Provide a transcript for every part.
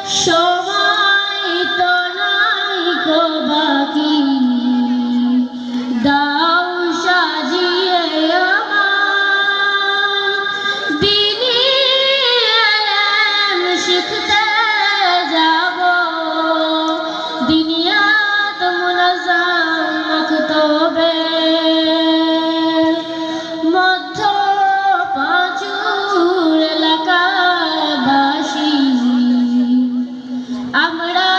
সময় তো নাই গো বাকি, দাও সাজিয়ে আমায় দিনী ইলম শিখতে যাব, দিনিয়াত মুনাজ্জাম মাকতবে মধ্য পাঁচুর এলাকায় বাসী। আমরা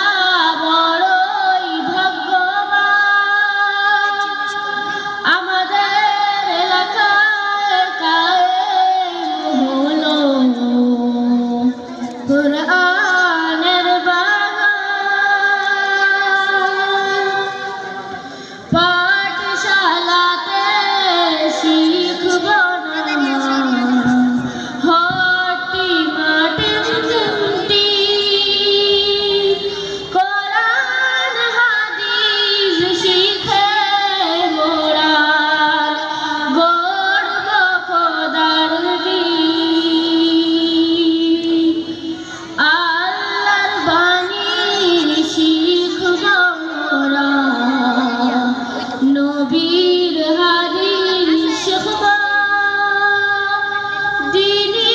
বড়ই ভাগ্যবান, আমাদের এলাকায় কায়েম হলো কুরআনের বাগান। পাঠশালাতে শিখব হটি মাটি তিনটি, কোরআন হাদিস শিখে মোরা গড়ব খোদার দ্বীন। আল্লাহর বাণী শিখব মোরা, নবীর হাদিস শিখব, দিনী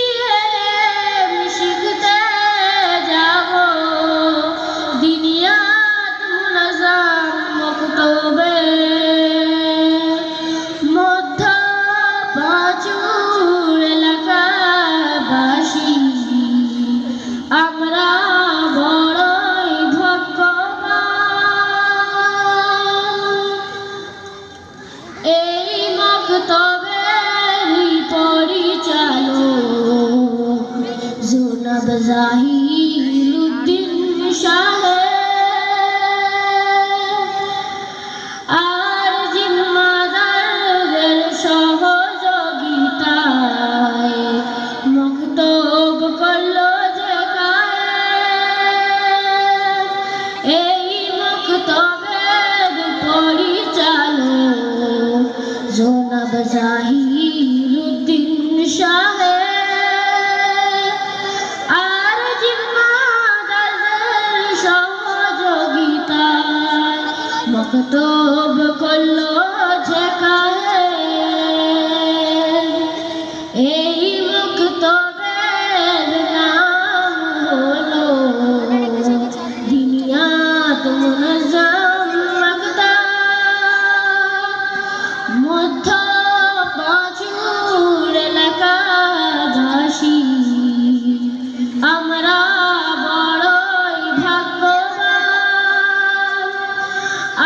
ইলম শিখতে যাব, দিনিয়াত মুনাজ্জাম মাকতবে মধ্য পাঁচুর এলাকায় বাসী। আমরা বড়ই ভাগ্যবান, এই মক্তবের পরিচালক জনাব জাহিলউদ্দিন সাহেব আর জিম্মাদারদের সহযোগিতায় মক্তব করলো যে কায়েম। এই মক্তবের পরিচালক জনাব জাহিলউদ্দিন সাহেব আর জিম্মাদারদের সহযোগিতায় মক্তব করলো যে কায়েম। এই মক্তবের নাম হলো দিনিয়াত মুনাজ্জাম মাকতব মধ্য পাঁচুর এলাকায় বাসী। আমরা বড়ই ভাগ্যবান,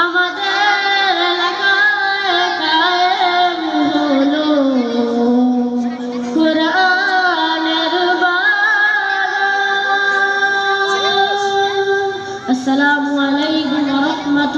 আমাদের এলাকায় কায়েম হলো কুরআনের বাগান। আসসালামু আলাইকুম ওয়া রাহমাতুল্লাহ।